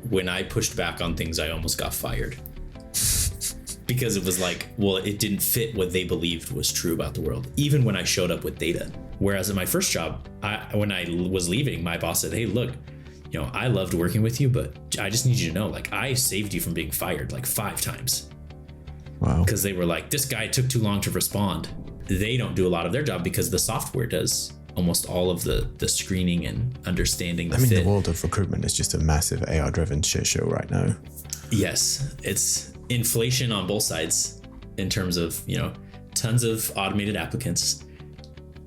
when I pushed back on things, I almost got fired. Because it was like, well, it didn't fit what they believed was true about the world, even when I showed up with data. Whereas in my first job, when I was leaving, my boss said, hey, look, I loved working with you, but I just need you to know, like, I saved you from being fired like 5 times. Wow. Because they were like, this guy took too long to respond. They don't do a lot of their job because the software does almost all of the screening and understanding the fit. The world of recruitment is just a massive AI-driven shit show right now. Yes, it's inflation on both sides in terms of, tons of automated applicants,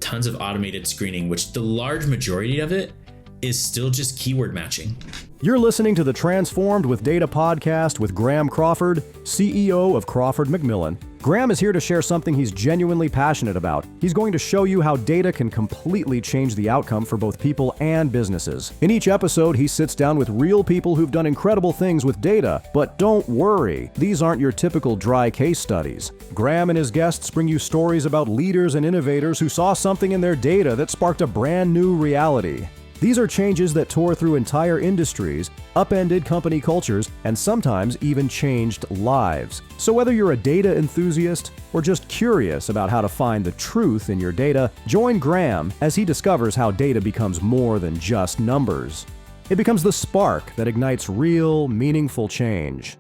tons of automated screening, which the large majority of it is still just keyword matching. You're listening to the Transformed with Data podcast with Graham Crawford, CEO of Crawford McMillan. Graham is here to share something he's genuinely passionate about. He's going to show you how data can completely change the outcome for both people and businesses. In each episode, he sits down with real people who've done incredible things with data. But don't worry, these aren't your typical dry case studies. Graham and his guests bring you stories about leaders and innovators who saw something in their data that sparked a brand new reality. These are changes that tore through entire industries, upended company cultures, and sometimes even changed lives. So whether you're a data enthusiast or just curious about how to find the truth in your data, join Graham as he discovers how data becomes more than just numbers. It becomes the spark that ignites real, meaningful change.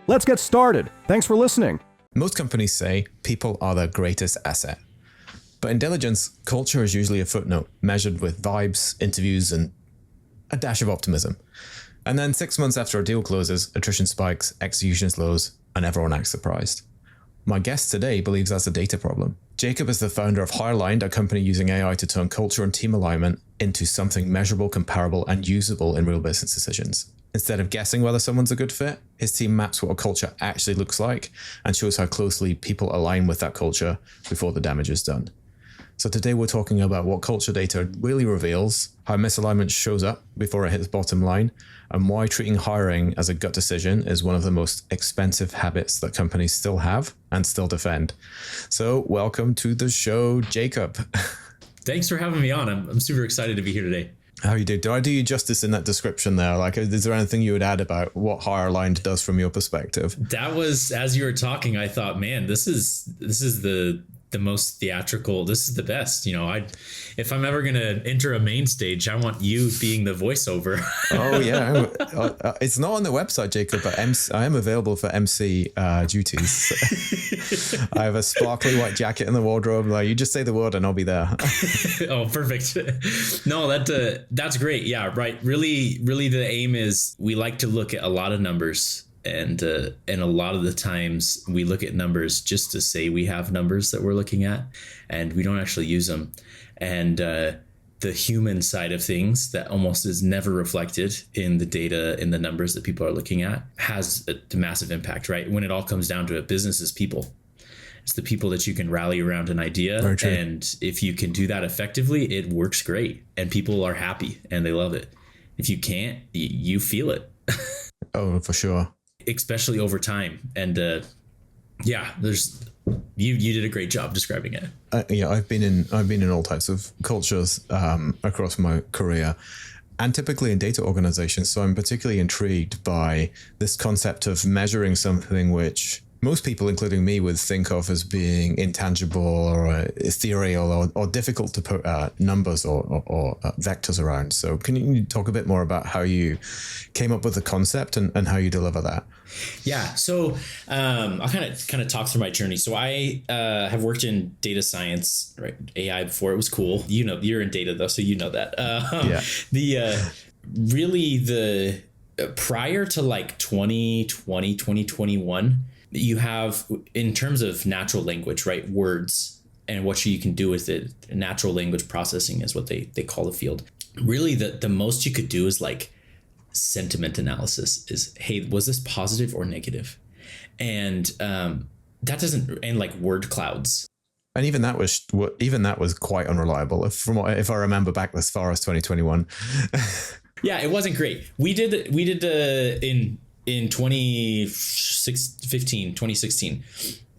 Let's get started. Thanks for listening. Most companies say people are their greatest asset. But in diligence, culture is usually a footnote, measured with vibes, interviews, and a dash of optimism. And then 6 months after a deal closes, attrition spikes, execution slows, and everyone acts surprised. My guest today believes that's a data problem. Jacob is the founder of Hirelined, a company using AI to turn culture and team alignment into something measurable, comparable, and usable in real business decisions. Instead of guessing whether someone's a good fit, his team maps what a culture actually looks like and shows how closely people align with that culture before the damage is done. So today we're talking about what culture data really reveals, how misalignment shows up before it hits bottom line, and why treating hiring as a gut decision is one of the most expensive habits that companies still have and still defend. So welcome to the show, Jacob. Thanks for having me on. I'm super excited to be here today. How you do? Do I do you justice in that description there? Like, is there anything you would add about what Hirelined does from your perspective? That was, as you were talking, I thought, man, this is the most theatrical. This is the best. If I'm ever going to enter a main stage, I want you being the voiceover. Oh yeah. It's not on the website, Jacob, but I am available for MC duties. I have a sparkly white jacket in the wardrobe. Like, you just say the word and I'll be there. Oh, perfect. No, that's great. Yeah, right. Really, the aim is we like to look at a lot of numbers. And a lot of the times we look at numbers just to say we have numbers that we're looking at, and we don't actually use them. And the human side of things that almost is never reflected in the data, in the numbers that people are looking at, has a massive impact, right? When it all comes down to it, business is people. It's the people that you can rally around an idea. And if you can do that effectively, it works great. And people are happy and they love it. If you can't, you feel it. Oh, for sure. Especially over time. And you did a great job describing it. I've been in all types of cultures across my career, and typically in data organizations. So I'm particularly intrigued by this concept of measuring something which most people, including me, would think of as being intangible or ethereal or difficult to put numbers or vectors around. So can you talk a bit more about how you came up with the concept and how you deliver that? Yeah. So I'll kind of talk through my journey. So I have worked in data science, right? AI before. It was cool. You're in data though, so you know that. The prior to like 2020, 2021, you have, in terms of natural language, right? Words and what you can do with it. Natural language processing is what they call the field. Really, the most you could do is like sentiment analysis is, hey, was this positive or negative? And that doesn't, and like word clouds. And even that was quite unreliable if I remember back as far as 2021. Yeah, it wasn't great. We did in 2016,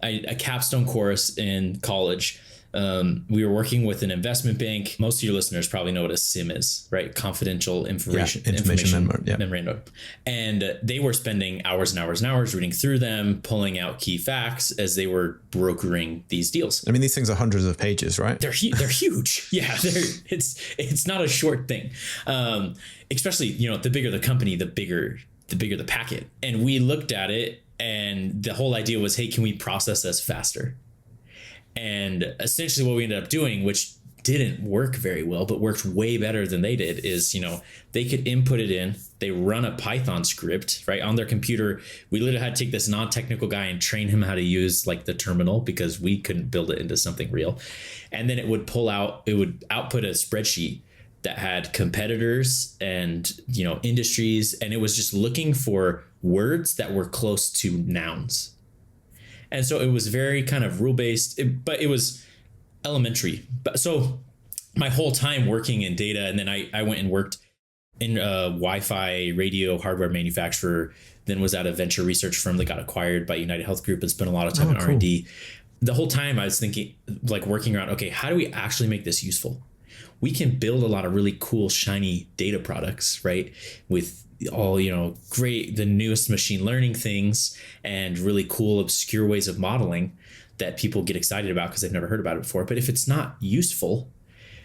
a capstone course in college We were working with an investment bank. Most of your listeners probably know what a SIM is, right? Confidential information memorandum. And they were spending hours and hours and hours reading through them, pulling out key facts as they were brokering these deals. I mean, these things are hundreds of pages, right? They're huge. Yeah, it's not a short thing. Especially, the bigger the company, the bigger the packet. And we looked at it, and the whole idea was, hey, can we process this faster? And essentially what we ended up doing, which didn't work very well, but worked way better than they did, is, they could input it in, they run a Python script, right, on their computer. We literally had to take this non-technical guy and train him how to use like the terminal, because we couldn't build it into something real. And then it would output a spreadsheet that had competitors and, industries. And it was just looking for words that were close to nouns. And so it was very kind of rule-based, but it was elementary. But so my whole time working in data, and then I went and worked in a Wi-Fi radio hardware manufacturer, then was at a venture research firm that got acquired by United Health Group, and spent a lot of time in R&D. The whole time I was thinking, like, working around, okay, how do we actually make this useful? We can build a lot of really cool, shiny data products, right? With all, great, the newest machine learning things and really cool, obscure ways of modeling that people get excited about because they've never heard about it before. But if it's not useful,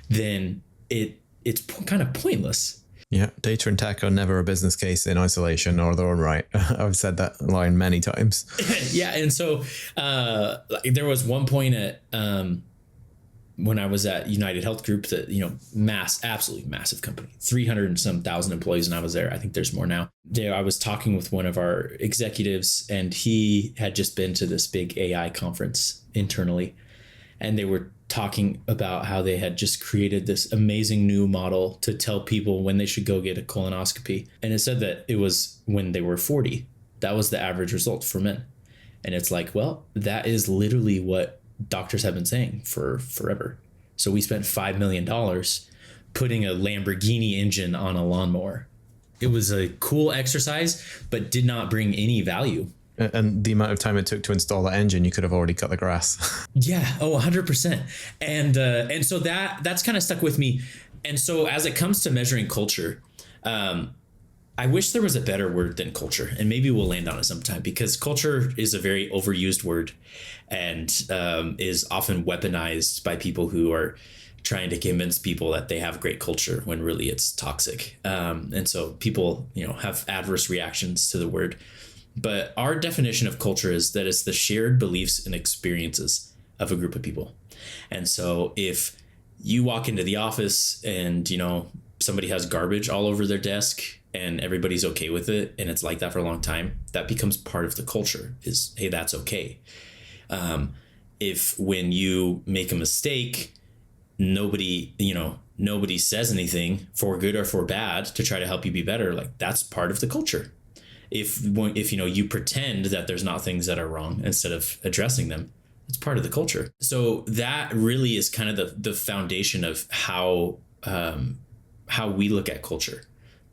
then it's kind of pointless. Yeah, data and tech are never a business case in isolation or their own right. I've said that line many times. Yeah, and so there was one point at when I was at United Health Group, that, absolutely massive company, 300 and some thousand employees when I was there. I think there's more now. There, I was talking with one of our executives, and he had just been to this big AI conference internally, and they were talking about how they had just created this amazing new model to tell people when they should go get a colonoscopy. And it said that it was when they were 40. That was the average result for men. And it's like, well, that is literally what doctors have been saying for forever. So we spent $5 million putting a Lamborghini engine on a lawnmower. It was a cool exercise, but did not bring any value. And the amount of time it took to install that engine, you could have already cut the grass. Yeah. Oh, 100%. And so that's kind of stuck with me. And so as it comes to measuring culture, I wish there was a better word than culture, and maybe we'll land on it sometime, because culture is a very overused word and is often weaponized by people who are trying to convince people that they have great culture when really it's toxic. And so people, have adverse reactions to the word. But our definition of culture is that it's the shared beliefs and experiences of a group of people. And so if you walk into the office and, somebody has garbage all over their desk and everybody's okay with it, and it's like that for a long time, that becomes part of the culture, is, hey, that's okay. If when you make a mistake, nobody says anything for good or for bad to try to help you be better, like, that's part of the culture. If you pretend that there's not things that are wrong instead of addressing them, it's part of the culture. So that really is kind of the foundation of how we look at culture.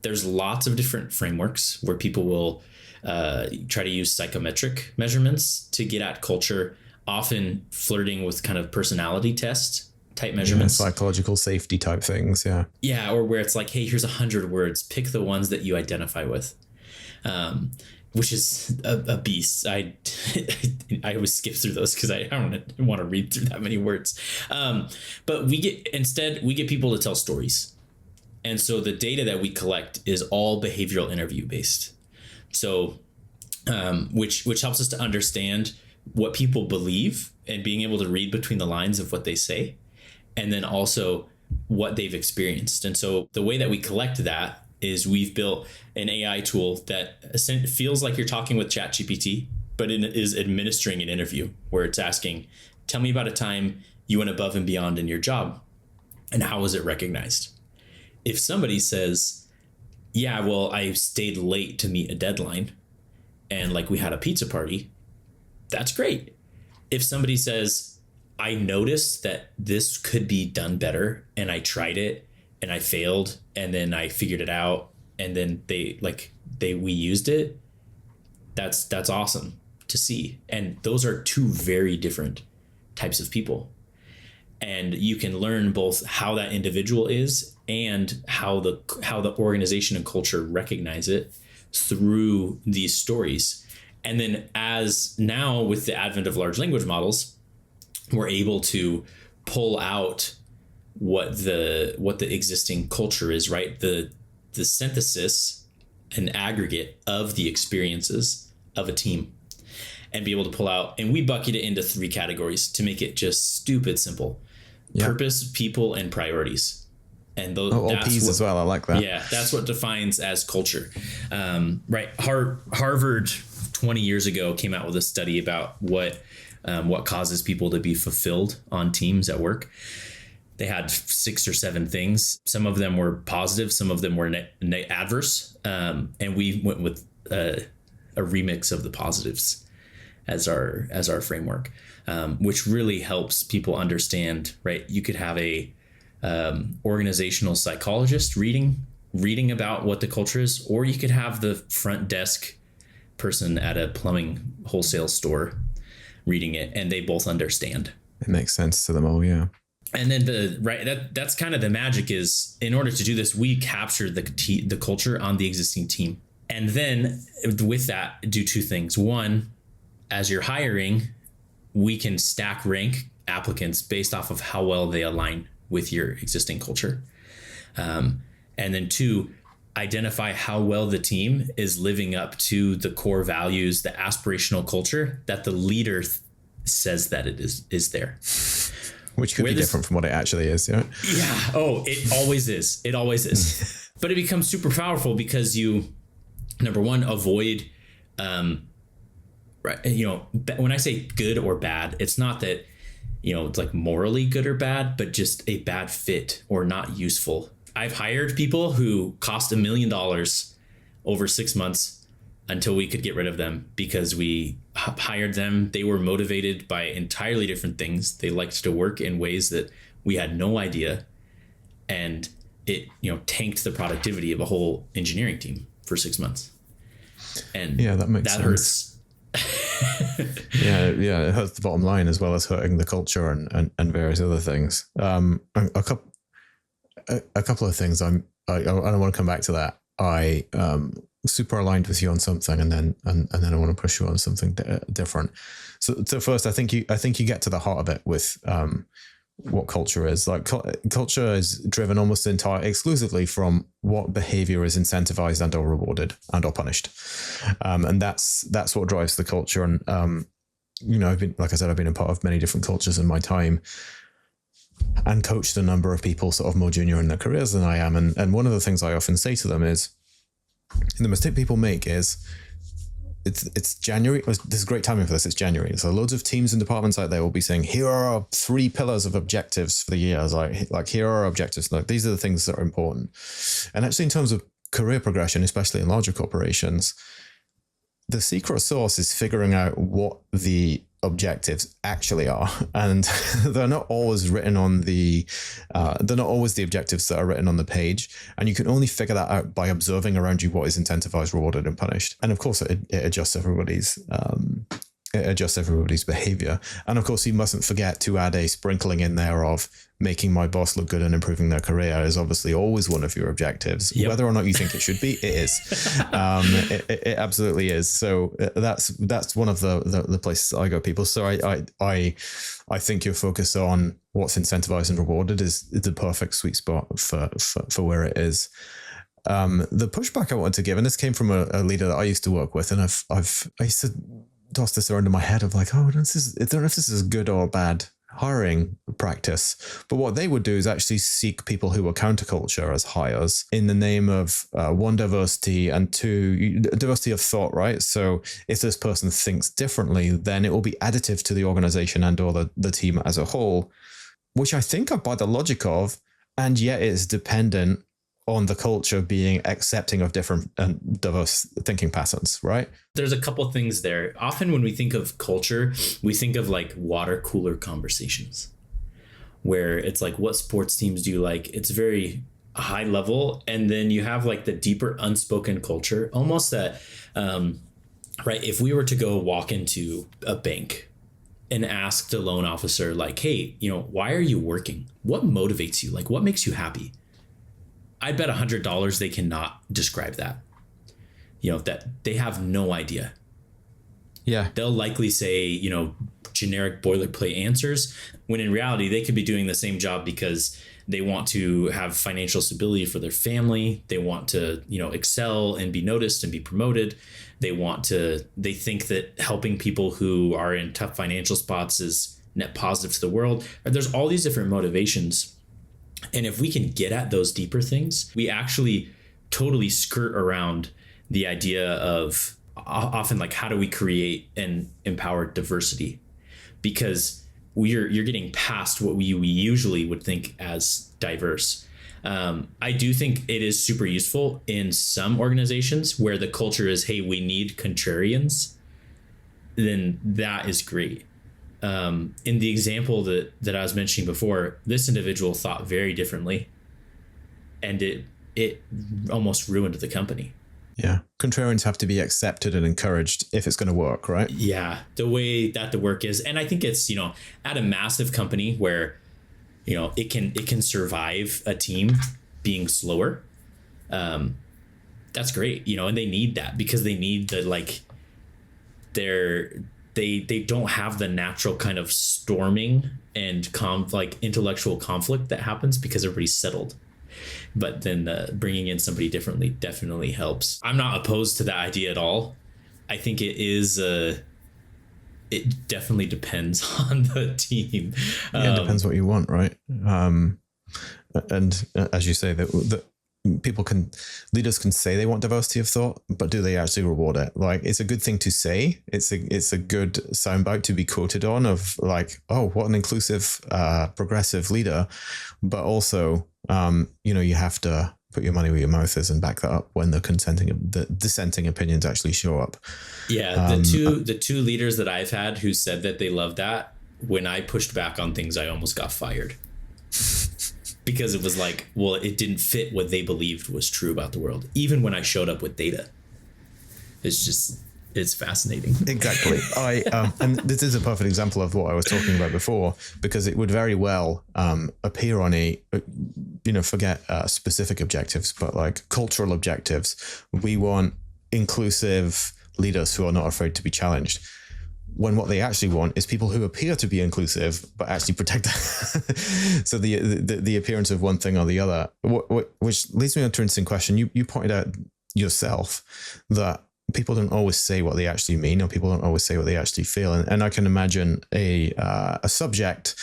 There's lots of different frameworks where people will try to use psychometric measurements to get at culture, often flirting with kind of personality test type measurements. Yeah, psychological safety type things. Yeah. Yeah. Or where it's like, hey, here's 100 words, pick the ones that you identify with. Which is a beast. I always skip through those because I don't want to read through that many words. But we get people to tell stories. And so the data that we collect is all behavioral interview based. So, which helps us to understand what people believe and being able to read between the lines of what they say, and then also what they've experienced. And so the way that we collect that is we've built an AI tool that feels like you're talking with ChatGPT, but it is administering an interview where it's asking, tell me about a time you went above and beyond in your job, and how was it recognized? If somebody says, yeah, well, I stayed late to meet a deadline and like we had a pizza party, that's great. If somebody says, I noticed that this could be done better and I tried it and I failed and then I figured it out and then we used it, that's awesome to see. And those are two very different types of people. And you can learn both how that individual is and how the organization and culture recognize it through these stories. And then as now with the advent of large language models, we're able to pull out what the existing culture is, right? The synthesis and aggregate of the experiences of a team, and be able to pull out, and we bucket it into 3 categories to make it just stupid simple. Yeah. Purpose, people, and priorities. And those all P's as well. I like that. Yeah, that's what defines as culture. Right. Harvard 20 years ago came out with a study about what causes people to be fulfilled on teams at work. They had 6 or 7 things. Some of them were positive, some of them were adverse, and we went with a remix of the positives as our framework, which really helps people understand. Right, you could have a organizational psychologist reading about what the culture is, or you could have the front desk person at a plumbing wholesale store reading it, and they both understand. It makes sense to them all, yeah. And then that's kind of the magic is, in order to do this, we capture the culture on the existing team. And then with that, do 2 things. One, as you're hiring, we can stack rank applicants based off of how well they align with your existing culture. And then 2, identify how well the team is living up to the core values, the aspirational culture that the leader says that it is there. Which could be different from what it actually is. Yeah. Yeah. Oh, it always is. It always is. But it becomes super powerful because you, number one, avoid, right. When I say good or bad, it's not that, it's like morally good or bad, but just a bad fit or not useful. I've hired people who cost $1 million over 6 months until we could get rid of them because we hired them. They were motivated by entirely different things. They liked to work in ways that we had no idea. And it, tanked the productivity of a whole engineering team for 6 months. And yeah, that makes sense. Hurts. yeah, it hurts the bottom line as well as hurting the culture and various other things. A couple of things. I don't want to come back to that. I super aligned with you on something, and then I want to push you on something different. So first, I think you get to the heart of it with what culture is. Like culture is driven almost exclusively from what behavior is incentivized and or rewarded and or punished, and that's what drives the culture. And I've been a part of many different cultures in my time, and coached a number of people sort of more junior in their careers than I am. And one of the things I often say to them is, the mistake people make is it's January. There's great timing for this. It's January. So loads of teams and departments out there will be saying, here are our 3 pillars of objectives for the year. Like here are our objectives. Like these are the things that are important. And actually in terms of career progression, especially in larger corporations, the secret sauce is figuring out what the objectives actually are, and they're not always written on they're not always the objectives that are written on the page, and you can only figure that out by observing around you what is incentivized, rewarded, and punished. And of course it adjusts everybody's behavior. And of course you mustn't forget to add a sprinkling in there of making my boss look good and improving their career is obviously always one of your objectives. Yep. Whether or not you think it should be, it is. It absolutely is. So that's one of the places I go, people. So I think your focus on what's incentivized and rewarded is the perfect sweet spot for where it is. The pushback I wanted to give, and this came from a leader that I used to work with, and I used to toss this around in my head of like, I don't know if this is good or bad hiring practice. But what they would do is actually seek people who were counterculture as hires in the name of 1, diversity, and 2, diversity of thought, right? So if this person thinks differently, then it will be additive to the organization and or the team as a whole, which I think I buy the logic of, and yet it's dependent on the culture being accepting of different and diverse thinking patterns, right? There's a couple things there. Often when we think of culture, we think of like water cooler conversations where it's like, what sports teams do you like? It's very high level. And then you have like the deeper unspoken culture, almost that, right? If we were to go walk into a bank and ask the loan officer, like, hey, why are you working? What motivates you? Like, what makes you happy? I bet $100 they cannot describe that. That they have no idea. Yeah. They'll likely say, generic boilerplate answers, when in reality, they could be doing the same job because they want to have financial stability for their family. They want to, excel and be noticed and be promoted. They think that helping people who are in tough financial spots is net positive to the world. There's all these different motivations. And if we can get at those deeper things, we actually totally skirt around the idea of often, like, how do we create and empower diversity? Because you're getting past what we usually would think as diverse. I do think it is super useful in some organizations where the culture is, hey, we need contrarians. Then that is great. In the example that I was mentioning before, this individual thought very differently, and it almost ruined the company. Yeah. Contrarians have to be accepted and encouraged if it's going to work, right? Yeah. The way that the work is. And I think it's, at a massive company where, it can survive a team being slower. That's great, and they need that because they need the, like, they don't have the natural kind of storming and intellectual conflict that happens because everybody's settled. But then bringing in somebody differently definitely helps. I'm not opposed to that idea at all. I think it definitely depends on the team. Yeah, it depends what you want, right? And as you say, that leaders can say they want diversity of thought, but do they actually reward it? Like, it's a good thing to say. It's a good soundbite to be quoted on of, like, oh, what an inclusive, progressive leader. But also, you have to put your money where your mouth is and back that up when the dissenting opinions actually show up. Yeah, the two leaders that I've had who said that they loved that, when I pushed back on things, I almost got fired. Because it was like, well, it didn't fit what they believed was true about the world, even when I showed up with data. It's fascinating. Exactly. And this is a perfect example of what I was talking about before, because it would very well appear on forget specific objectives, but like cultural objectives. We want inclusive leaders who are not afraid to be challenged. When what they actually want is people who appear to be inclusive, but actually protect so the appearance of one thing or the other, which leads me on to an interesting question. You pointed out yourself that people don't always say what they actually mean, or people don't always say what they actually feel. And I can imagine a subject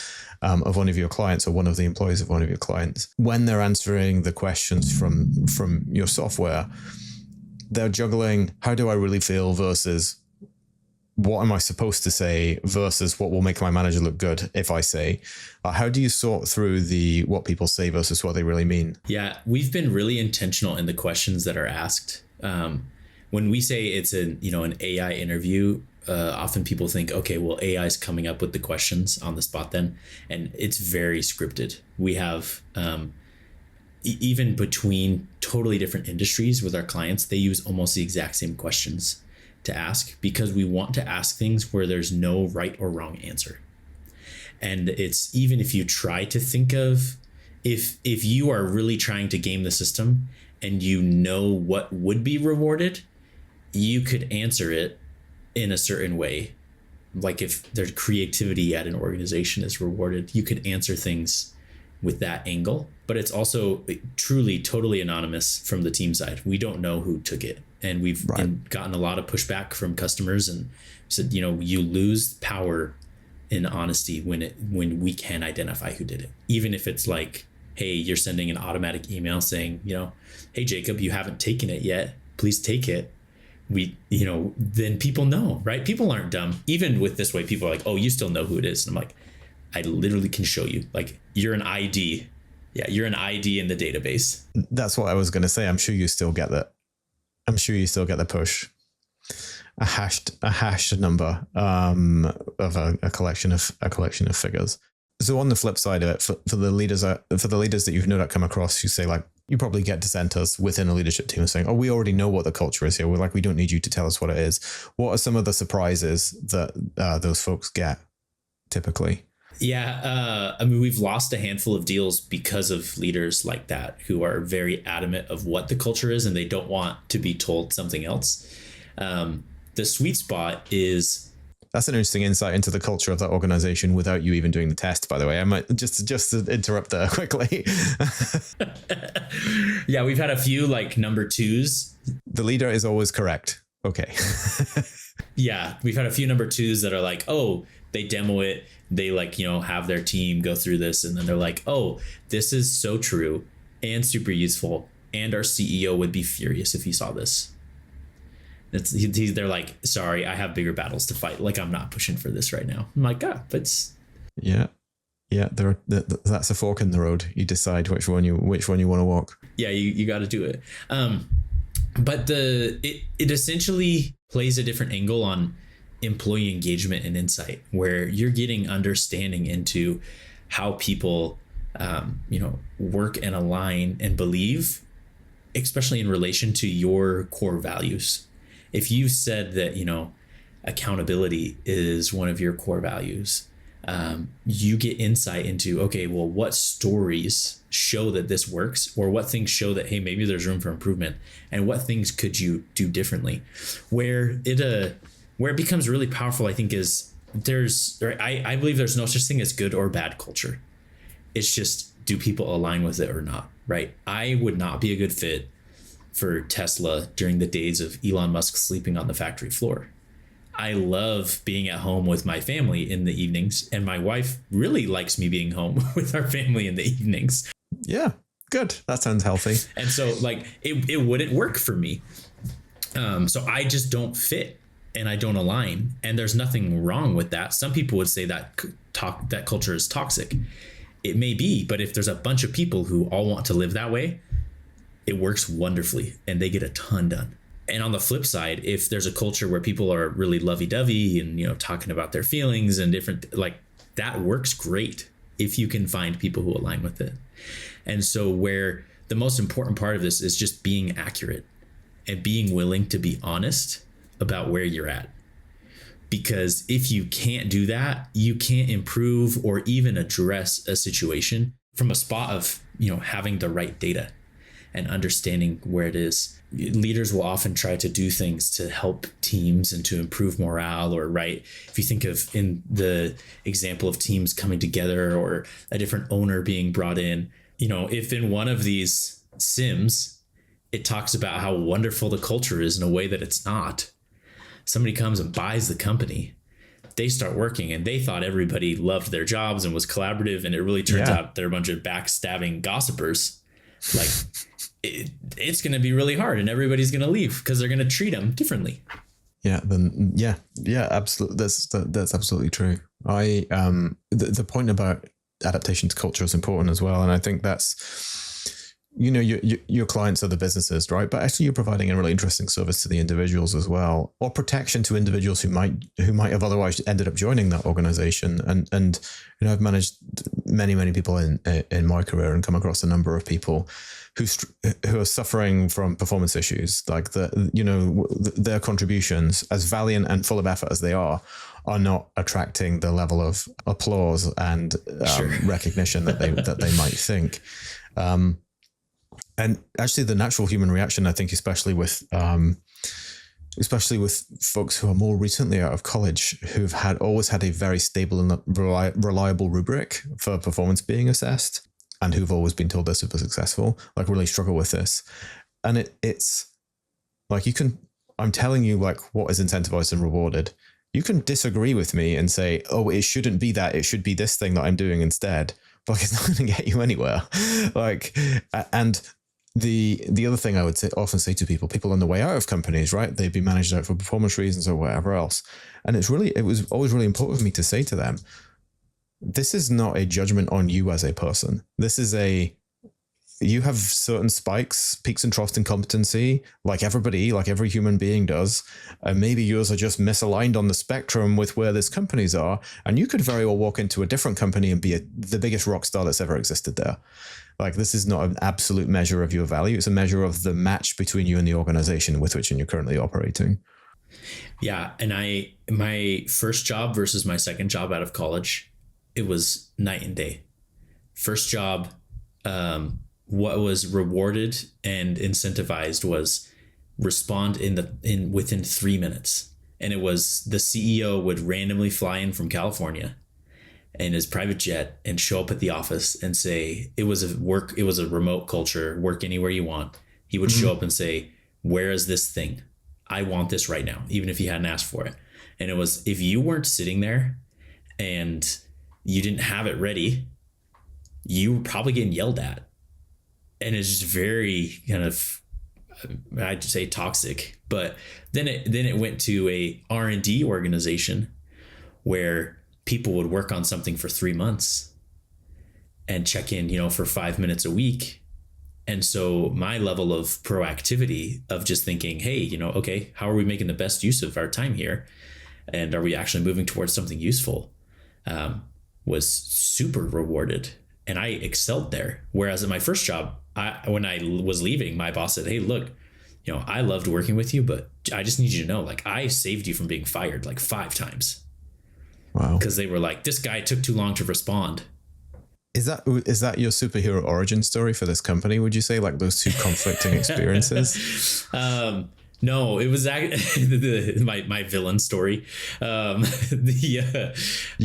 of one of your clients, or one of the employees of one of your clients, when they're answering the questions from your software, they're juggling, how do I really feel versus what am I supposed to say versus what will make my manager look good if I say. How do you sort through what people say versus what they really mean? Yeah, we've been really intentional in the questions that are asked. When we say it's an AI interview, often people think, okay, well, AI is coming up with the questions on the spot then, and it's very scripted. We have even between totally different industries with our clients, they use almost the exact same questions to ask, because we want to ask things where there's no right or wrong answer. And it's, even if you try to think of, if you are really trying to game the system and what would be rewarded, you could answer it in a certain way. Like if there's creativity at an organization is rewarded, you could answer things with that angle. But it's also truly totally anonymous from the team side. We don't know who took it. And we've gotten a lot of pushback from customers and said, you lose power in honesty when we can identify who did it. Even if it's like, hey, you're sending an automatic email saying, hey, Jacob, you haven't taken it yet. Please take it. Then people know, right? People aren't dumb. Even with this way, people are like, oh, you still know who it is. And I'm like, I literally can show you, like, you're an ID. Yeah, you're an ID in the database. That's what I was going to say. I'm sure you still get that. I'm sure you still get the push. A hashed number of a collection of figures. So on the flip side of it, for the leaders that you've no doubt come across who say, like, you probably get dissenters within a leadership team saying, oh, we already know what the culture is here. We don't need you to tell us what it is. What are some of the surprises that those folks get? typically? Yeah, I mean, we've lost a handful of deals because of leaders like that who are very adamant of what the culture is and they don't want to be told something else. The sweet spot is... That's an interesting insight into the culture of that organization without you even doing the test, by the way. I might just to interrupt there quickly. Yeah, we've had a few like number twos. The leader is always correct. Okay. Yeah, we've had a few number twos that are like, oh, they demo it. They like, have their team go through this. And then they're like, oh, this is so true and super useful. And our CEO would be furious if he saw this. They're like, sorry, I have bigger battles to fight. Like, I'm not pushing for this right now. I'm like, but yeah. That's a fork in the road. You decide which one you want to walk. Yeah, you got to do it. But it essentially plays a different angle on employee engagement and insight, where you're getting understanding into how people, work and align and believe, especially in relation to your core values. If you said that, accountability is one of your core values, you get insight into, okay, well, what stories show that this works, or what things show that, hey, maybe there's room for improvement, and what things could you do differently? Where it becomes really powerful, I think, is I believe there's no such thing as good or bad culture. It's just, do people align with it or not, right? I would not be a good fit for Tesla during the days of Elon Musk sleeping on the factory floor. I love being at home with my family in the evenings, and my wife really likes me being home with our family in the evenings. Yeah, good. That sounds healthy. And so like it wouldn't work for me. So I just don't fit and I don't align, and there's nothing wrong with that. Some people would say that that culture is toxic. It may be, but if there's a bunch of people who all want to live that way, it works wonderfully and they get a ton done. And on the flip side, if there's a culture where people are really lovey-dovey and, talking about their feelings and different, like, that works great if you can find people who align with it. And so where the most important part of this is just being accurate and being willing to be honest about where you're at. Because if you can't do that, you can't improve or even address a situation from a spot of, having the right data and understanding where it is. Leaders will often try to do things to help teams and to improve morale, or if you think of in the example of teams coming together or a different owner being brought in, if in one of these sims, it talks about how wonderful the culture is in a way that it's not. Somebody comes and buys the company. They start working and they thought everybody loved their jobs and was collaborative. And it really turns out they're a bunch of backstabbing gossipers. Like, it's going to be really hard and everybody's going to leave because they're going to treat them differently. Yeah, absolutely. That's absolutely true. The point about adaptation to culture is important as well. And I think that's, your clients are the businesses, right? But actually you're providing a really interesting service to the individuals as well, or protection to individuals who might have otherwise ended up joining that organization. And I've managed many people in my career and come across a number of people who are suffering from performance issues, like their contributions, as valiant and full of effort as they are not attracting the level of applause and recognition that they might think. And actually, the natural human reaction, I think, especially with folks who are more recently out of college, who've always had a very stable and reliable rubric for performance being assessed, and who've always been told they're super successful, like, really struggle with this. And it's like, I'm telling you, like, what is incentivized and rewarded. You can disagree with me and say, oh, it shouldn't be that, it should be this thing that I'm doing instead. But it's not going to get you anywhere. And the other thing I would often say to people on the way out of companies, right? They'd be managed out for performance reasons or whatever else. And it was always really important for me to say to them, this is not a judgment on you as a person. This is you have certain peaks and troughs in competency, like every human being does. And maybe yours are just misaligned on the spectrum with where these companies are. And you could very well walk into a different company and be the biggest rock star that's ever existed there. Like, this is not an absolute measure of your value. It's a measure of the match between you and the organization with which you're currently operating. Yeah. And my first job versus my second job out of college, it was night and day. First job, what was rewarded and incentivized was respond within 3 minutes. And it was the CEO would randomly fly in from California in his private jet and show up at the office and say, it was a remote culture, work anywhere you want. He would show up and say, where is this thing? I want this right now, even if he hadn't asked for it. And it was, if you weren't sitting there and you didn't have it ready, you were probably getting yelled at. And it's just very kind of, I'd say toxic. But then it went to a R&D organization where people would work on something for 3 months and check in, for 5 minutes a week. And so my level of proactivity of just thinking, hey, okay, how are we making the best use of our time here? And are we actually moving towards something useful? Was super rewarded. And I excelled there. Whereas in my first job, when I was leaving, my boss said, hey, look, I loved working with you, but I just need you to know, like, I saved you from being fired like 5 times. Wow. Because they were like, this guy took too long to respond. Is that your superhero origin story for this company? Would you say, like, those two conflicting experiences? No, it was my villain story. You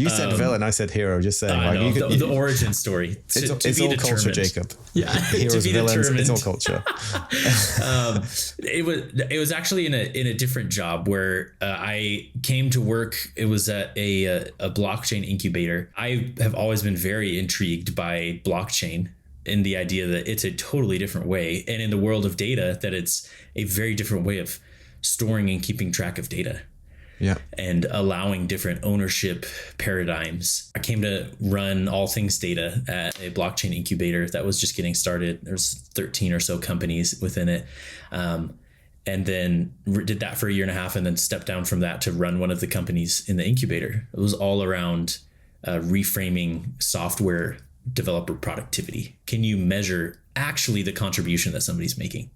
said villain, I said hero. Just saying, like, the origin story. It's all culture, Jacob. Yeah, heroes, villains. It's all culture. It was actually in a different job where I came to work. It was at a blockchain incubator. I have always been very intrigued by blockchain. In the idea that it's a totally different way, and in the world of data, that it's a very different way of storing and keeping track of data. Yeah. And allowing different ownership paradigms. I came to run all things data at a blockchain incubator that was just getting started. There's 13 or so companies within it. And then did that for a year and a half, and then stepped down from that to run one of the companies in the incubator. It was all around reframing software developer productivity. Can you measure actually the contribution that somebody's making?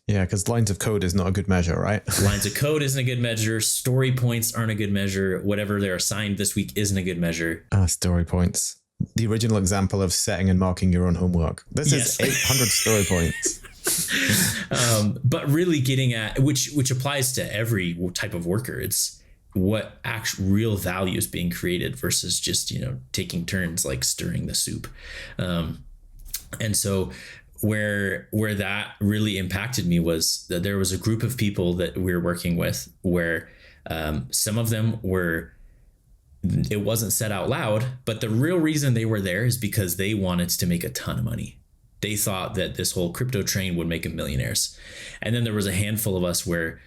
Yeah, because lines of code is not a good measure, right? Lines of code isn't a good measure. Story points aren't a good measure. Whatever they're assigned this week isn't a good measure. Story points. The original example of setting and marking your own homework. This is 800 story points. But really getting at, which applies to every type of worker. It's what actual real value is being created versus just, taking turns like stirring the soup. And so where that really impacted me was that there was a group of people that we were working with where some of them it wasn't said out loud, but the real reason they were there is because they wanted to make a ton of money. They thought that this whole crypto train would make them millionaires. And then there was a handful of us where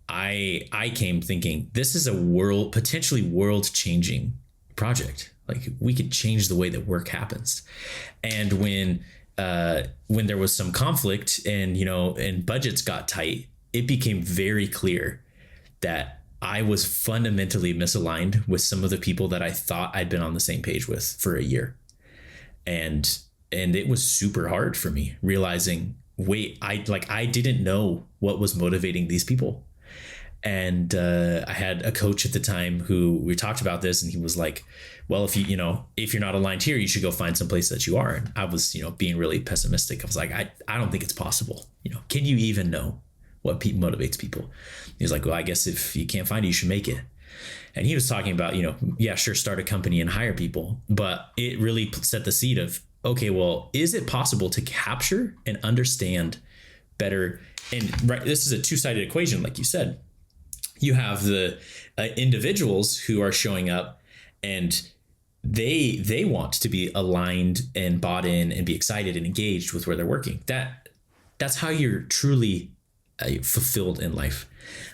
I came thinking, this is a potentially world changing project. Like, we could change the way that work happens. And when there was some conflict and budgets got tight, it became very clear that I was fundamentally misaligned with some of the people that I thought I'd been on the same page with for a year. And it was super hard for me realizing, wait, I didn't know what was motivating these people. And I had a coach at the time who we talked about this, and he was like, well, if you're not aligned here, you should go find some place that you are. And I was, being really pessimistic. I was like, I don't think it's possible. Can you even know what motivates people? He was like, well, I guess if you can't find it, you should make it. And he was talking about, yeah, sure, start a company and hire people. But it really set the seed of, okay, well, is it possible to capture and understand better? And right, this is a two-sided equation, like you said. You have the individuals who are showing up, and they want to be aligned and bought in and be excited and engaged with where they're working. That's how you're truly fulfilled in life.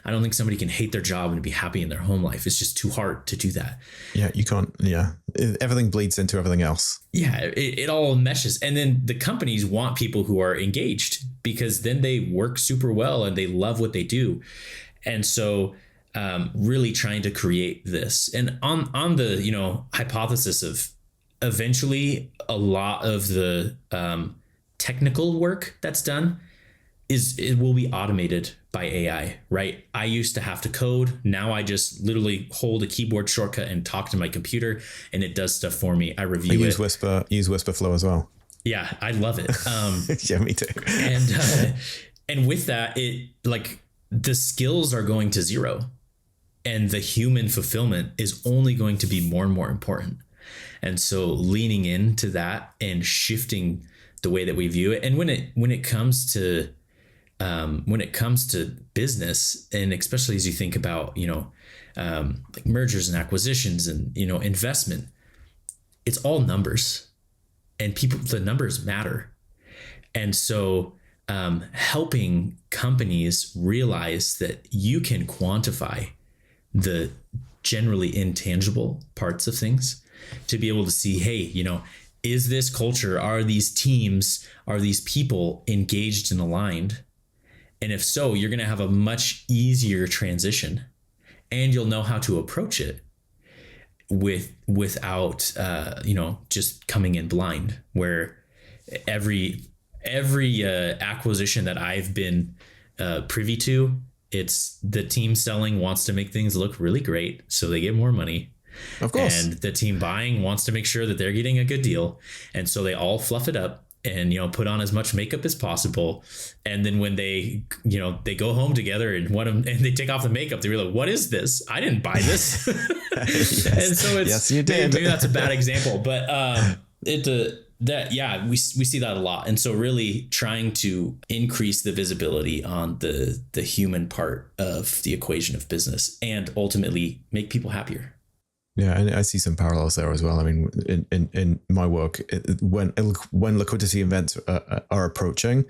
I don't think somebody can hate their job and be happy in their home life. It's just too hard to do that. Yeah, you can't. Yeah, everything bleeds into everything else. Yeah, it all meshes. And then the companies want people who are engaged, because then they work super well and they love what they do. And so really trying to create this, and on the, hypothesis of eventually a lot of the technical work that's done it will be automated by AI, right? I used to have to code. Now I just literally hold a keyboard shortcut and talk to my computer, and it does stuff for me. I review use Whisper, use Whisperflow as well. Yeah, I love it. Yeah, me too. And with that, it like the skills are going to zero, and the human fulfillment is only going to be more and more important. And so leaning into that and shifting the way that we view it. And when it comes to business, and especially as you think about, like mergers and acquisitions and, investment, it's all numbers, and the numbers matter. And so helping companies realize that you can quantify the generally intangible parts of things to be able to see, hey, is this culture, are these teams, are these people engaged and aligned? And if so, you're going to have a much easier transition, and you'll know how to approach it without just coming in blind, where every acquisition that I've been privy to, it's the team selling wants to make things look really great so they get more money. Of course. And the team buying wants to make sure that they're getting a good deal. And so they all fluff it up and, put on as much makeup as possible. And then when they go home together and they take off the makeup, they realize, what is this? I didn't buy this. Yes. And so yes, you did. Maybe that's a bad example, but we see that a lot. And so really trying to increase the visibility on the human part of the equation of business, and ultimately make people happier. Yeah, and I see some parallels there as well. I mean, in my work, when liquidity events are approaching,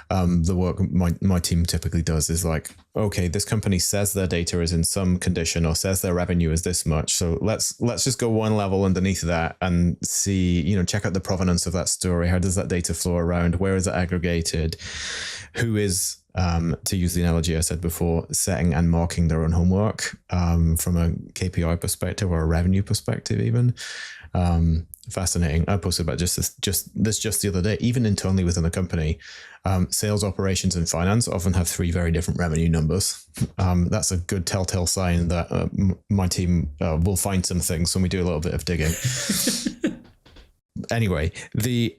the work my team typically does is like, okay, this company says their data is in some condition, or says their revenue is this much. So let's just go one level underneath that and see, check out the provenance of that story. How does that data flow around? Where is it aggregated? Who is, to use the analogy I said before, setting and marking their own homework from a KPI perspective or a revenue perspective even. Fascinating. I posted about this just the other day. Even internally within the company, sales, operations, and finance often have 3 very different revenue numbers. That's a good telltale sign that my team will find some things when we do a little bit of digging. Anyway, the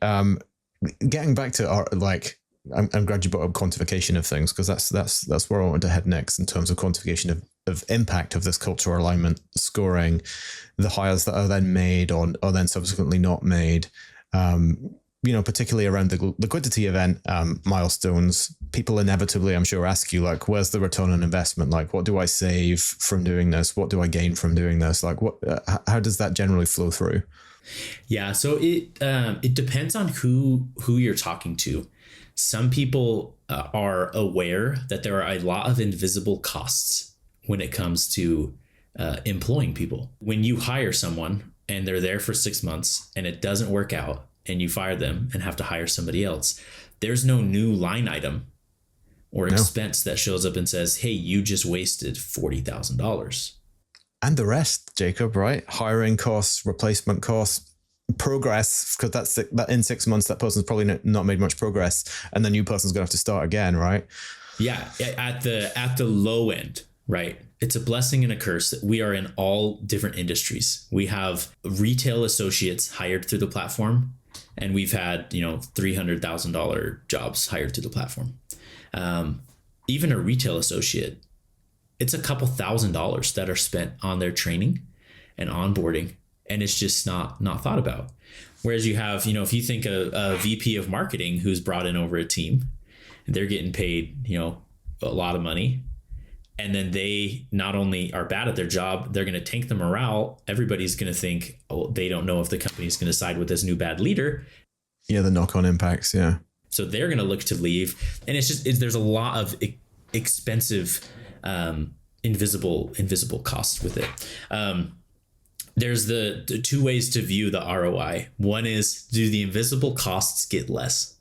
getting back to our I'm glad you brought up quantification of things, because that's where I wanted to head next in terms of quantification of impact of this cultural alignment, scoring the hires that are then made or then subsequently not made. Particularly around the liquidity event milestones, people inevitably, I'm sure, ask you, like, where's the return on investment? Like, what do I save from doing this? What do I gain from doing this? Like, how does that generally flow through? Yeah, so it depends on who you're talking to. Some people are aware that there are a lot of invisible costs when it comes to employing people. When you hire someone and they're there for 6 months and it doesn't work out, and you fire them and have to hire somebody else, there's no new line item or expense that shows up and says, hey, you just wasted $40,000. And the rest, Jacob, right? Hiring costs, replacement costs, progress, because that in 6 months, that person's probably not made much progress, and the new person's going to have to start again, right? Yeah, at the low end, right? It's a blessing and a curse that we are in all different industries. We have retail associates hired through the platform, and we've had, $300,000 jobs hired through the platform. Even a retail associate, it's a couple $1,000s that are spent on their training and onboarding, and it's just not thought about. Whereas you have, if you think a VP of marketing who's brought in over a team, and they're getting paid, a lot of money, and then they not only are bad at their job, they're going to tank the morale. Everybody's going to think, oh, they don't know if the company's going to side with this new bad leader. Yeah, the knock-on impacts, yeah. So they're going to look to leave. And there's a lot of expensive, invisible costs with it. There's the 2 ways to view the ROI. One is, do the invisible costs get less?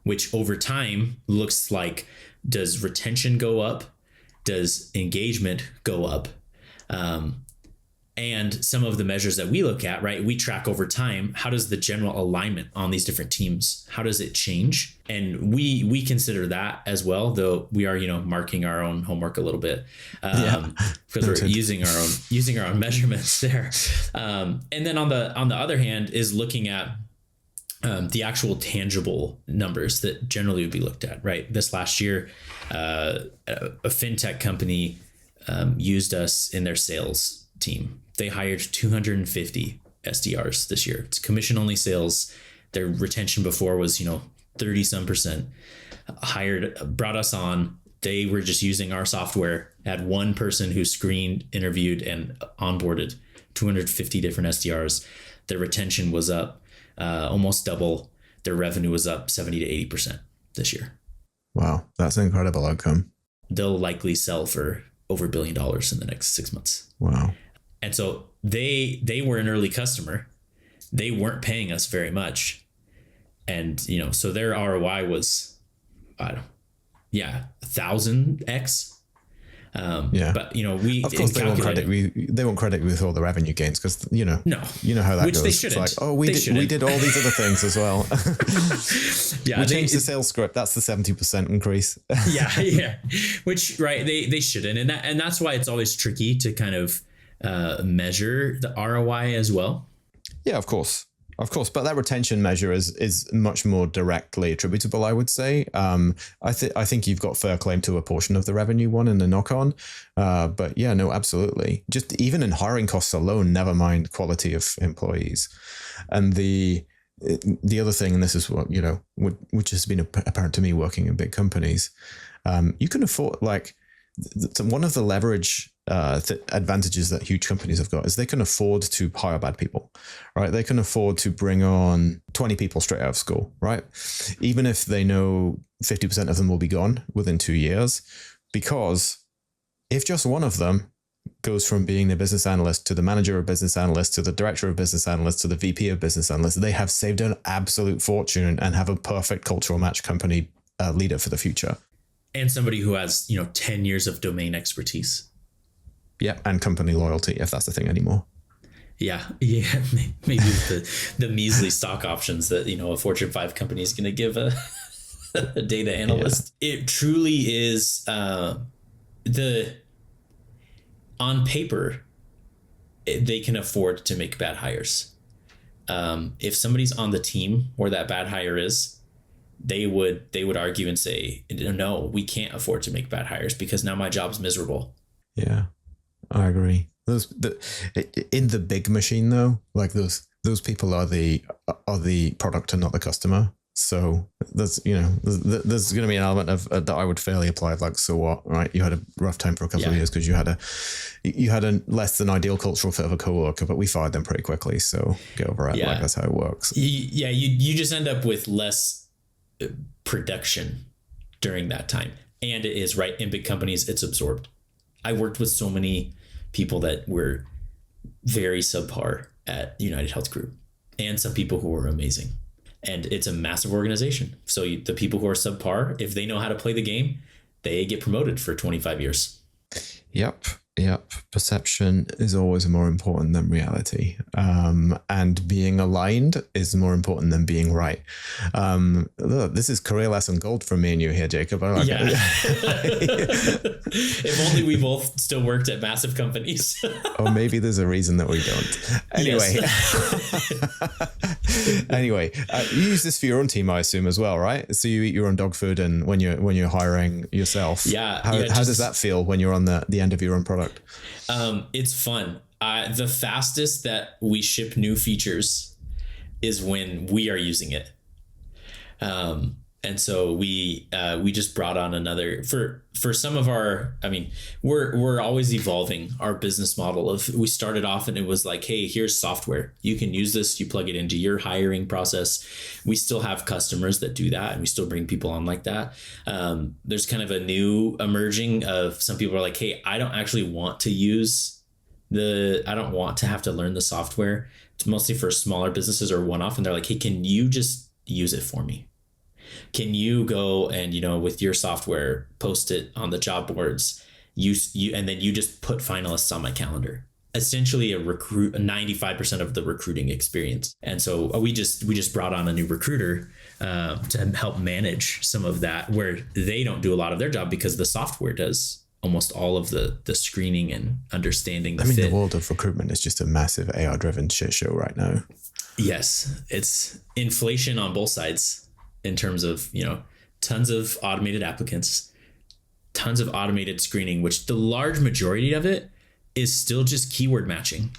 Which over time looks like, does retention go up? Does engagement go up? And And some of the measures that we look at, right, we track over time. How does the general alignment on these different teams, how does it change? And we consider that as well, though we are, marking our own homework a little bit because we're using our own measurements there. And then on the other hand is looking at the actual tangible numbers that generally would be looked at, right? This last year, a fintech company used us in their sales team. They hired 250 SDRs this year. It's commission only sales. Their retention before was, 30 some percent. Brought us on. They were just using our software. Had one person who screened, interviewed, and onboarded 250 different SDRs. Their retention was up almost double. Their revenue was up 70 to 80% this year. Wow, that's an incredible outcome. They'll likely sell for over $1 billion in the next 6 months. Wow. And so they were an early customer. They weren't paying us very much. And, so their ROI was, 1,000x. But we, of course, they won't credit with all the revenue gains because, no, how that which goes. They shouldn't. It's like, we did all these other things as well. Yeah. We changed the sales script. That's the 70% increase. Yeah. Which, right. They shouldn't. And that's why it's always tricky to kind of measure the ROI as well. Yeah, of course. But that retention measure is much more directly attributable, I would say. I think you've got fair claim to a portion of the revenue one in the knock-on. But yeah, no, absolutely. Just even in hiring costs alone, never mind quality of employees. And the other thing, and this is what, which has been apparent to me working in big companies, you can afford, one of the leverage advantages that huge companies have got is they can afford to hire bad people, right? They can afford to bring on 20 people straight out of school, right? Even if they know 50% of them will be gone within 2 years, because if just one of them goes from being the business analyst to the manager of business analyst to the director of business analyst to the VP of business analyst, they have saved an absolute fortune and have a perfect cultural match company leader for the future. And somebody who has, 10 years of domain expertise. Yeah, and company loyalty, if that's the thing anymore. Yeah, maybe the measly stock options that, a Fortune 5 company is going to give a data analyst. Yeah. It truly is on paper, they can afford to make bad hires. If somebody's on the team where that bad hire is, they would argue and say, no, we can't afford to make bad hires because now my job's miserable. Yeah, I agree. In the big machine though, those people are the product and not the customer. So there's going to be an element of that I would fairly apply. So what, right? You had a rough time for a couple of years because you had a less than ideal cultural fit of a coworker, but we fired them pretty quickly. So get over it. Yeah. That's how it works. You just end up with less production during that time. And it is right in big companies, it's absorbed. I worked with so many people that were very subpar at United Health Group and some people who were amazing. And it's a massive organization. So the people who are subpar, if they know how to play the game, they get promoted for 25 years. Yep. Perception is always more important than reality. And being aligned is more important than being right. Look, this is career lesson gold for me and you here, Jacob. I like it. If only we both still worked at massive companies. Or maybe there's a reason that we don't. Anyway, you use this for your own team, I assume, as well, right? So you eat your own dog food, and when you're hiring yourself, how does that feel when you're on the end of your own product? It's fun. The fastest that we ship new features is when we are using it. And so we just brought on another for some of our, we're always evolving our business model we started off and it was like, hey, here's software. You can use this. You plug it into your hiring process. We still have customers that do that and we still bring people on like that. There's kind of a new emerging of some people are like, hey, I don't actually want to I don't want to have to learn the software. It's mostly for smaller businesses or one-off. And they're like, hey, can you just use it for me? Can you go and, with your software, post it on the job boards, and then you just put finalists on my calendar essentially a 95% of the recruiting experience. And so we just brought on a new recruiter to help manage some of that, where they don't do a lot of their job because the software does almost all of the screening and understanding the fit. The world of recruitment is just a massive AI driven shit show right now. Yes, it's inflation on both sides in terms of, tons of automated applicants, tons of automated screening, which the large majority of it is still just keyword matching.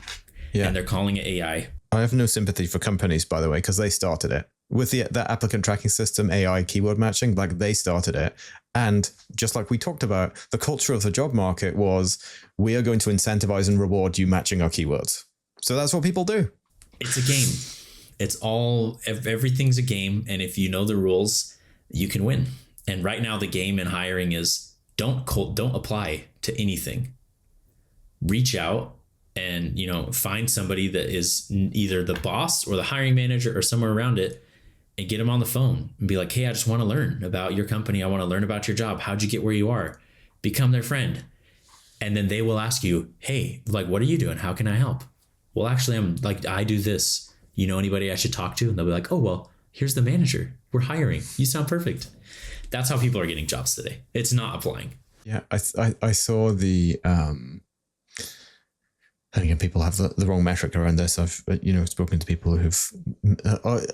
Yeah. And they're calling it AI. I have no sympathy for companies, by the way, because they started it. With that applicant tracking system, AI keyword matching, like they started it. And just like we talked about, the culture of the job market was, we are going to incentivize and reward you matching our keywords. So that's what people do. It's a game. Everything's a game. And if you know the rules, you can win. And right now the game in hiring is don't apply to anything. Reach out and, find somebody that is either the boss or the hiring manager or somewhere around it, and get them on the phone and be like, hey, I just want to learn about your company. I want to learn about your job. How'd you get where you are? Become their friend. And then they will ask you, hey, like, what are you doing? How can I help? Well, actually, I do this. You know anybody I should talk to? And they'll be like, oh, well, here's the manager. We're hiring. You sound perfect. That's how people are getting jobs today. It's not applying. Yeah, I saw the and again, people have the wrong metric around this. I've spoken to people who've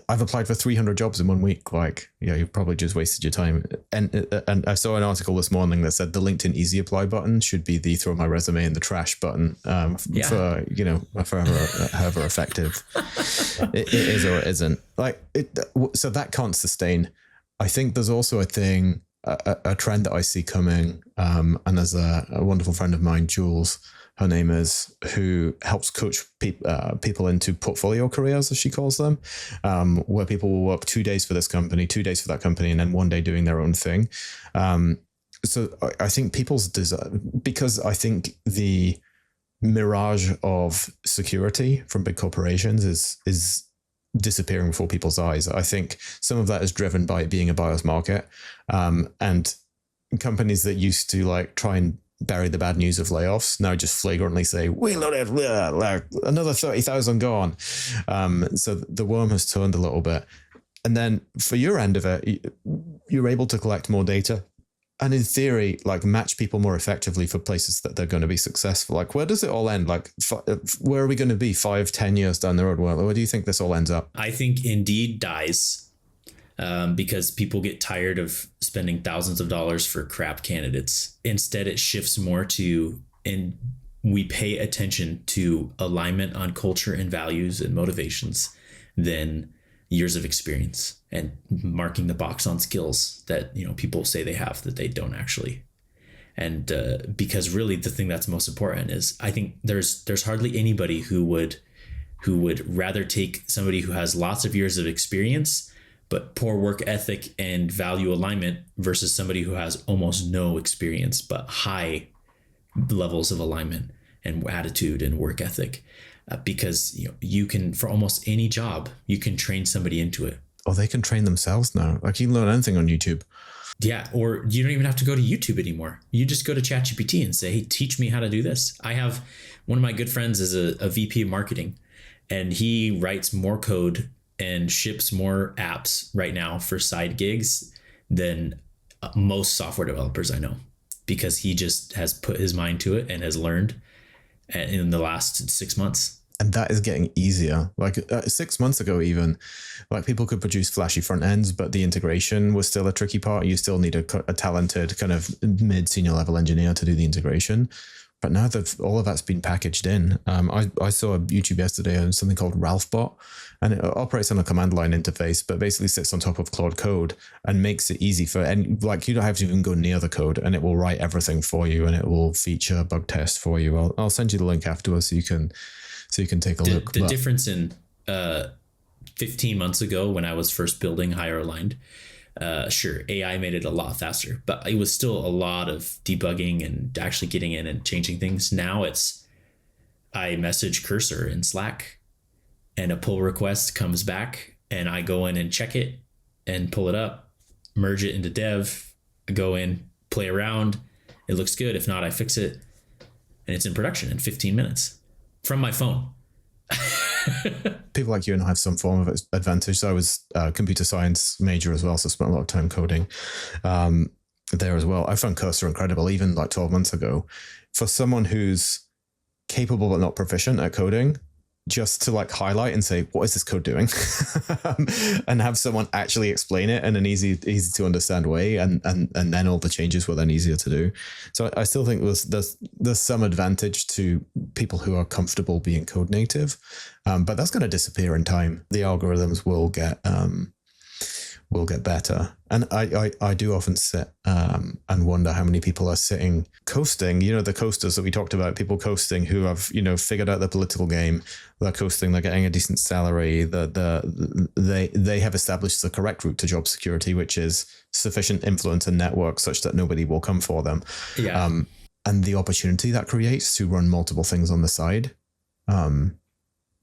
I've applied for 300 jobs in 1 week. Like, you've probably just wasted your time. And I saw an article this morning that said the LinkedIn Easy Apply button should be the throw my resume in the trash button for however effective it is or it isn't. So that can't sustain. I think there's also a thing, a trend that I see coming, and there's a wonderful friend of mine, Jules, her name is, who helps coach people into portfolio careers, as she calls them, where people will work 2 days for this company, 2 days for that company, and then 1 day doing their own thing. So I think people's desire, because I think the mirage of security from big corporations is disappearing before people's eyes. I think some of that is driven by it being a buyer's market, and companies that used to try and bury the bad news of layoffs now just flagrantly say, we loaded another 30,000 gone. So the worm has turned a little bit. And then for your end of it, you're able to collect more data and in theory, match people more effectively for places that they're going to be successful. Where does it all end? Where are we going to be 5-10 years down the road? Where do you think this all ends up? I think Indeed dies. Because people get tired of spending thousands of dollars for crap candidates. Instead, it shifts more to, and we pay attention to alignment on culture and values and motivations than years of experience and marking the box on skills that, people say they have that they don't actually. And because really the thing that's most important is, I think there's hardly anybody who would rather take somebody who has lots of years of experience but poor work ethic and value alignment versus somebody who has almost no experience, but high levels of alignment and attitude and work ethic. Because you can, for almost any job, you can train somebody into it. Oh, they can train themselves now. You can learn anything on YouTube. Yeah, or you don't even have to go to YouTube anymore. You just go to ChatGPT and say, hey, teach me how to do this. I have one of my good friends is a VP of marketing, and he writes more code and ships more apps right now for side gigs than most software developers I know, because he just has put his mind to it and has learned in the last 6 months. And that is getting easier. 6 months ago, even people could produce flashy front ends, but the integration was still a tricky part. You still need a talented kind of mid-senior level engineer to do the integration. But now that all of that's been packaged in, I saw a YouTube yesterday on something called RalphBot, and it operates on a command line interface, but basically sits on top of Claude Code and makes it easy for, and you don't have to even go near the code, and it will write everything for you, and it will feature bug test for you. I'll send you the link afterwards so you can take a look. The difference in 15 months ago when I was first building Higher Aligned, sure, AI made it a lot faster, but it was still a lot of debugging and actually getting in and changing things. Now I message Cursor in Slack and a pull request comes back and I go in and check it and pull it up, merge it into dev, go in, play around. It looks good. If not, I fix it and it's in production in 15 minutes. from my phone. People like you and I have some form of advantage. So I was a computer science major as well, so I spent a lot of time coding there as well. I found Cursor incredible, even like 12 months ago. For someone who's capable but not proficient at coding, just to like highlight and say, what is this code doing? And have someone actually explain it in an easy to understand way. And then all the changes were then easier to do. So I still think there's some advantage to people who are comfortable being code native. But that's going to disappear in time. The algorithms will get better. And I do often sit and wonder how many people are sitting coasting, the coasters that we talked about, people coasting who have, figured out the political game. They're coasting, they're getting a decent salary, they have established the correct route to job security, which is sufficient influence and network such that nobody will come for them. Yeah. And the opportunity that creates to run multiple things on the side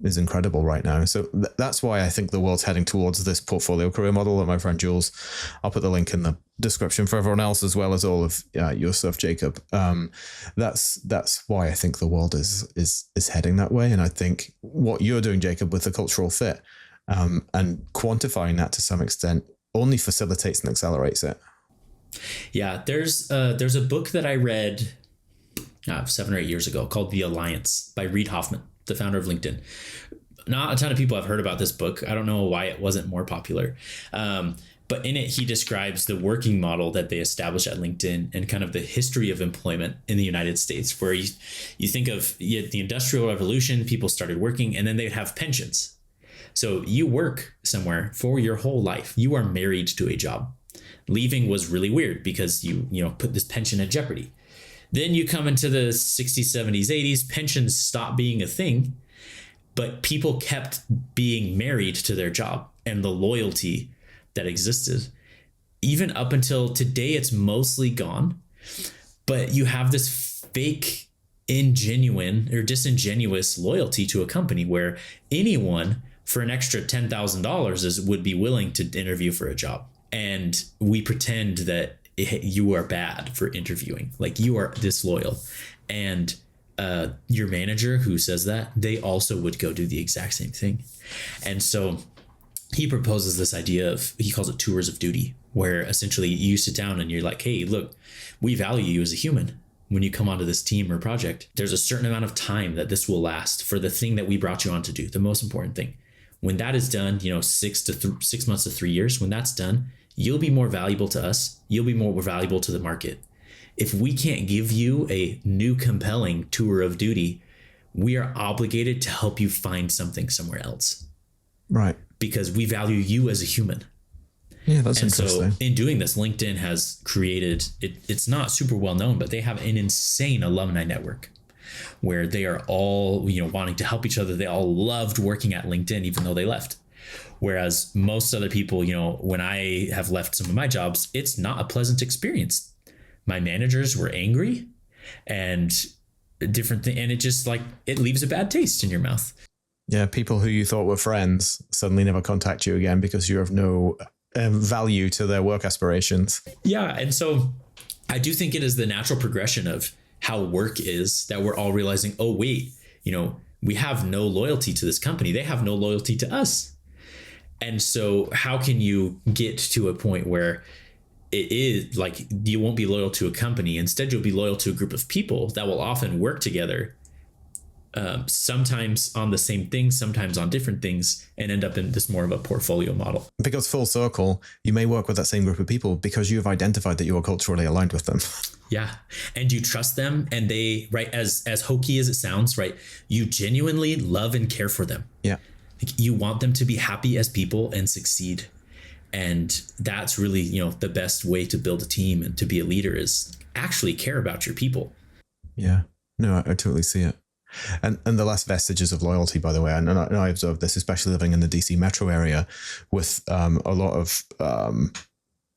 is incredible right now. So that's why I think the world's heading towards this portfolio career model that my friend Jules, I'll put the link in the description for everyone else, as well as all of your stuff, Jacob. That's why I think the world is heading that way. And I think what you're doing, Jacob, with the cultural fit and quantifying that to some extent only facilitates and accelerates it. Yeah, there's a book that I read 7 or 8 years ago called The Alliance by Reid Hoffman, the founder of LinkedIn. Not a ton of people have heard about this book. I don't know why it wasn't more popular. But in it, he describes the working model that they established at LinkedIn and kind of the history of employment in the United States, where you think of the Industrial Revolution, people started working and then they'd have pensions. So you work somewhere for your whole life. You are married to a job. Leaving was really weird because you put this pension at jeopardy. Then you come into the 60s, 70s, 80s, pensions stopped being a thing, but people kept being married to their job and the loyalty that existed. Even up until today, it's mostly gone, but you have this fake, ingenuine or disingenuous loyalty to a company where anyone for an extra $10,000 would be willing to interview for a job. And we pretend that you are bad for interviewing, like you are disloyal. And your manager who says that, they also would go do the exact same thing. And so he proposes this idea of, he calls it tours of duty, where essentially you sit down and you're like, hey, look, we value you as a human. When you come onto this team or project, there's a certain amount of time that this will last for the thing that we brought you on to do, the most important thing. When that is done, 6 months to 3 years, when that's done, you'll be more valuable to us. You'll be more valuable to the market. If we can't give you a new compelling tour of duty, we are obligated to help you find something somewhere else. Right. Because we value you as a human. Yeah, that's interesting. So in doing this, LinkedIn has created, it's not super well known, but they have an insane alumni network where they are all, wanting to help each other. They all loved working at LinkedIn, even though they left. Whereas most other people, when I have left some of my jobs, it's not a pleasant experience. My managers were angry and different thing. And it just it leaves a bad taste in your mouth. Yeah. People who you thought were friends suddenly never contact you again because you're of no value to their work aspirations. Yeah. And so I do think it is the natural progression of how work is that we're all realizing, oh, wait, we have no loyalty to this company. They have no loyalty to us. And so how can you get to a point where it is you won't be loyal to a company? Instead, you'll be loyal to a group of people that will often work together, sometimes on the same things, sometimes on different things, and end up in this more of a portfolio model. Because full circle, you may work with that same group of people because you've identified that you are culturally aligned with them. Yeah. And you trust them, and they, right, as hokey as it sounds, right, you genuinely love and care for them. Yeah. You want them to be happy as people and succeed. And that's really, the best way to build a team and to be a leader is actually care about your people. Yeah, no, I totally see it. And the last vestiges of loyalty, by the way, and I observed this, especially living in the DC metro area with a lot of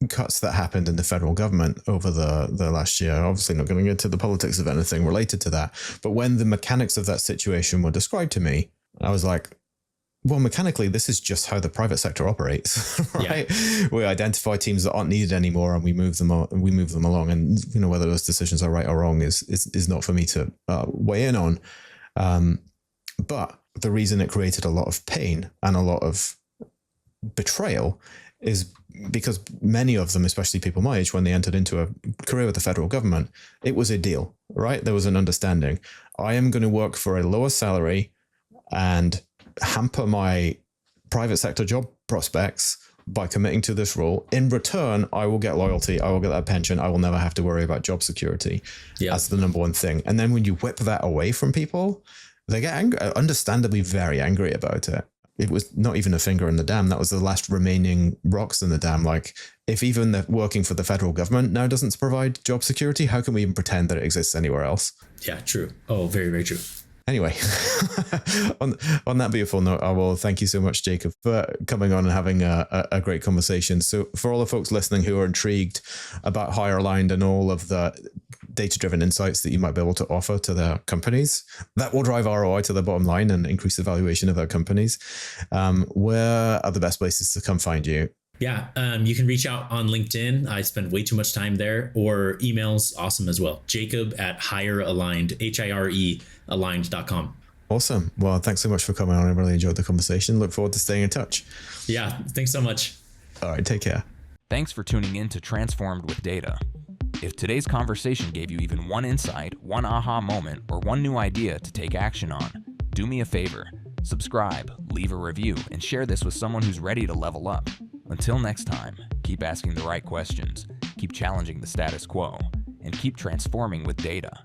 cuts that happened in the federal government over the last year. Obviously not going to get into the politics of anything related to that. But when the mechanics of that situation were described to me, I was like, well, mechanically, this is just how the private sector operates, right? Yeah. We identify teams that aren't needed anymore, and we move them along. And whether those decisions are right or wrong is not for me to weigh in on. But the reason it created a lot of pain and a lot of betrayal is because many of them, especially people my age, when they entered into a career with the federal government, it was a deal, right? There was an understanding. I am going to work for a lower salary and hamper my private sector job prospects by committing to this role. In return, I will get loyalty. I will get that pension. I will never have to worry about job security. That's the number one thing. And then when you whip that away from people, they get angry, understandably very angry about it. It was not even a finger in the dam. That was the last remaining rocks in the dam. Like, if even the working for the federal government now doesn't provide job security, how can we even pretend that it exists anywhere else? Yeah, true. Oh, very, very true. Anyway, on that beautiful note, I will thank you so much, Jacob, for coming on and having a great conversation. So for all the folks listening who are intrigued about Hire Aligned and all of the data-driven insights that you might be able to offer to their companies, that will drive ROI to their bottom line and increase the valuation of their companies. Where are the best places to come find you? Yeah, you can reach out on LinkedIn. I spend way too much time there, or email's awesome as well. Jacob at hirealigned, HIRE aligned.com. Awesome. Well, thanks so much for coming on. I really enjoyed the conversation. Look forward to staying in touch. Yeah, thanks so much. All right, take care. Thanks for tuning in to Transformed with Data. If today's conversation gave you even one insight, one aha moment, or one new idea to take action on, do me a favor. Subscribe, leave a review, and share this with someone who's ready to level up. Until next time, keep asking the right questions, keep challenging the status quo, and keep transforming with data.